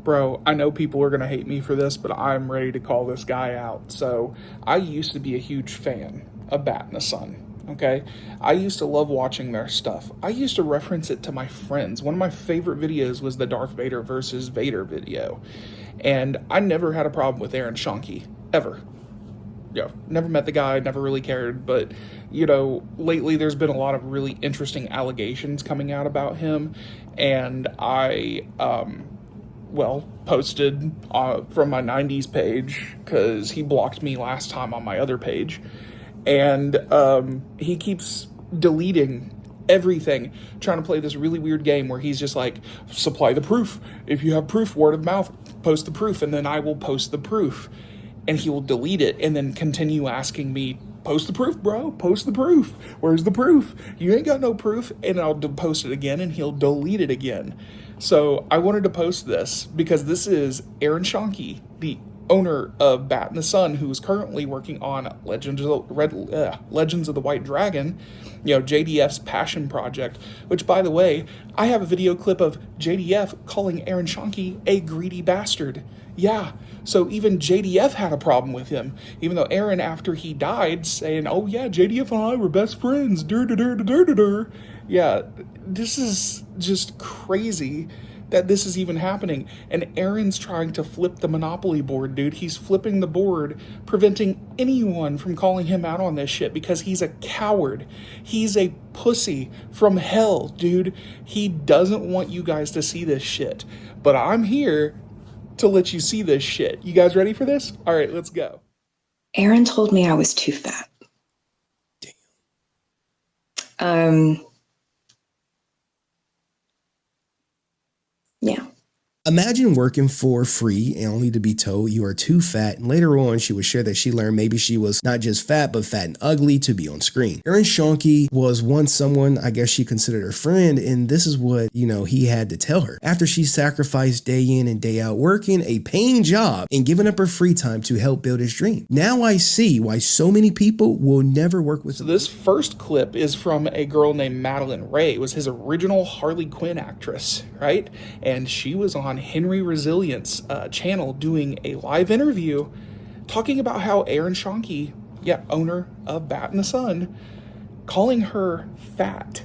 Bro, I know people are going to hate me for this, but I'm ready to call this guy out. So, I used to be a huge fan of Bat and the Sun. Okay, I used to love watching their stuff. I used to reference it to my friends. One of my favorite videos was the Darth Vader versus Vader video. And I never had a problem with Aaron Shanki, ever. Never met the guy, never really cared, but, lately there's been a lot of really interesting allegations coming out about him, and I, posted from my 90s page, because he blocked me last time on my other page, and he keeps deleting everything, trying to play this really weird game where he's just like, supply the proof. If you have proof, word of mouth, post the proof, and then I will post the proof. And he will delete it and then continue asking me, post the proof, bro, post the proof. Where's the proof? You ain't got no proof. And I'll post it again and he'll delete it again. So I wanted to post this because this is Aaron Shanki, the owner of Bat and the Sun, who is currently working on Legends of the White Dragon, JDF's passion project, which, by the way, I have a video clip of JDF calling Aaron Shanki a greedy bastard. Yeah, so even JDF had a problem with him, even though Aaron, after he died, saying, oh yeah, JDF and I were best friends, Yeah, this is just crazy that this is even happening. And Aaron's trying to flip the Monopoly board, dude. He's flipping the board, preventing anyone from calling him out on this shit because he's a coward. He's a pussy from hell, dude. He doesn't want you guys to see this shit. But I'm here to let you see this shit. You guys ready for this? All right, let's go. Aaron told me I was too fat. Yeah. Imagine working for free and only to be told you are too fat, and later on she would share that she learned maybe she was not just fat, but fat and ugly to be on screen. Aaron Schoenke was once someone I guess she considered her friend, and this is what, he had to tell her. After she sacrificed day in and day out working a paying job and giving up her free time to help build his dream. Now I see why so many people will never work with him. So this first clip is from a girl named Madeline Ray. It was his original Harley Quinn actress, right? And she was on Henry Resilience channel doing a live interview talking about how Aaron Shanki, owner of Bat and the Sun, calling her fat.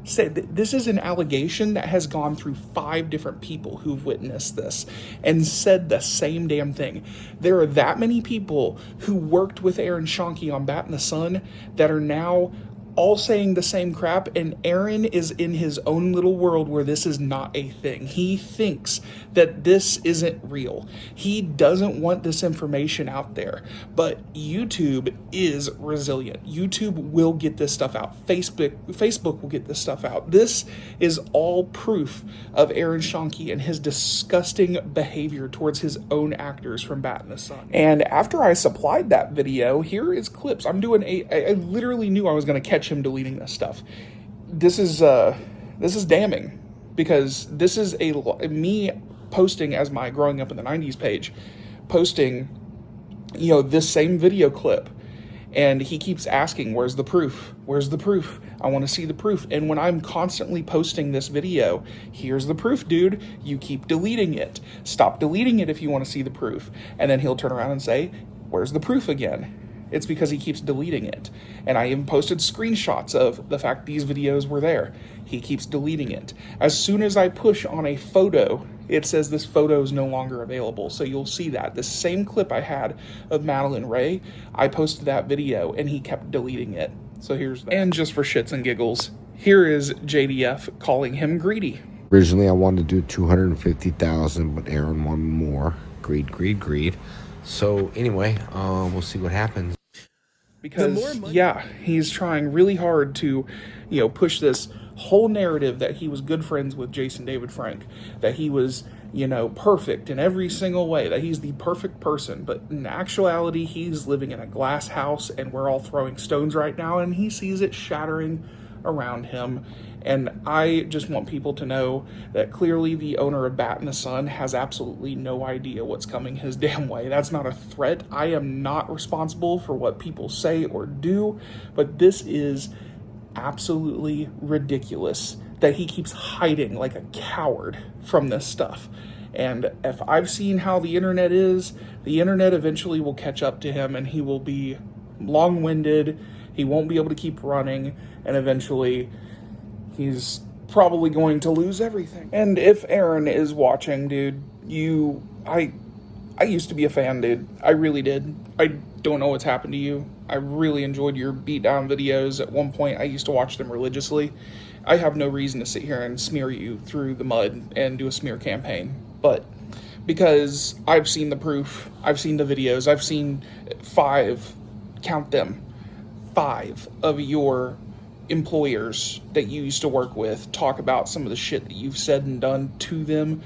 Said that this is an allegation that has gone through 5 different people who've witnessed this and said the same damn thing. There are that many people who worked with Aaron Shanki on Bat and the Sun that are now all saying the same crap, and Aaron is in his own little world where this is not a thing. He thinks that this isn't real. He doesn't want this information out there, but YouTube is resilient. YouTube will get this stuff out. Facebook will get this stuff out. This is all proof of Aaron Shanki and his disgusting behavior towards his own actors from Bat and the Sun. And after I supplied that video, here is clips. I literally knew I was going to catch him deleting this stuff. This is damning, because this is me posting as my growing up in the 90s page, posting this same video clip, and he keeps asking, where's the proof? Where's the proof? I want to see the proof. And when I'm constantly posting this video, here's the proof, dude. You keep deleting it. Stop deleting it if you want to see the proof. And then he'll turn around and say, where's the proof again? It's because he keeps deleting it. And I even posted screenshots of the fact these videos were there. He keeps deleting it. As soon as I push on a photo, it says this photo is no longer available. So you'll see that. The same clip I had of Madeline Ray, I posted that video and he kept deleting it. So here's that. And just for shits and giggles, here is JDF calling him greedy. Originally, I wanted to do 250,000, but Aaron wanted more. Greed. So anyway, we'll see what happens. Because, he's trying really hard to, push this whole narrative that he was good friends with Jason David Frank, that he was, perfect in every single way, that he's the perfect person. But in actuality, he's living in a glass house, and we're all throwing stones right now, and he sees it shattering around him. And I just want people to know that clearly the owner of Bat and the Sun has absolutely no idea what's coming his damn way. That's not a threat. I am not responsible for what people say or do, but this is absolutely ridiculous that he keeps hiding like a coward from this stuff. And if I've seen how the internet is, the internet eventually will catch up to him and he will be long-winded, he won't be able to keep running, and eventually he's probably going to lose everything. And if Aaron is watching, dude, I used to be a fan, dude. I really did. I don't know what's happened to you. I really enjoyed your beatdown videos. At one point, I used to watch them religiously. I have no reason to sit here and smear you through the mud and do a smear campaign. But because I've seen the proof, I've seen the videos, I've seen 5, count them, 5 of your employers that you used to work with talk about some of the shit that you've said and done to them.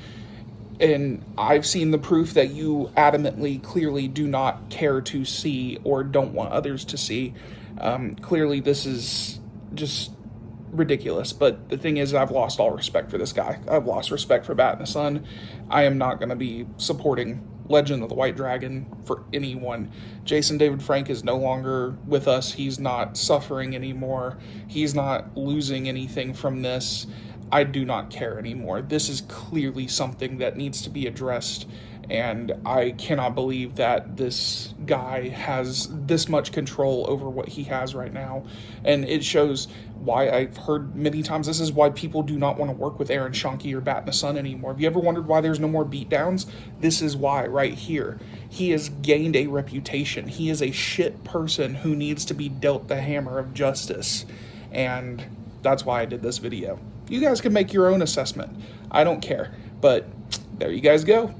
And I've seen the proof that you adamantly, clearly do not care to see or don't want others to see. Clearly, this is just ridiculous. But the thing is, I've lost all respect for this guy. I've lost respect for Bat in the Sun. I am not going to be supporting Legend of the White Dragon for anyone. Jason David Frank is no longer with us. He's not suffering anymore. He's not losing anything from this. I do not care anymore. This is clearly something that needs to be addressed, and I cannot believe that this guy has this much control over what he has right now. And it shows why I've heard many times, this is why people do not want to work with Aaron Shanki or Bat in the Sun anymore. Have you ever wondered why there's no more beatdowns? This is why right here. He has gained a reputation. He is a shit person who needs to be dealt the hammer of justice. And that's why I did this video. You guys can make your own assessment. I don't care. But there you guys go.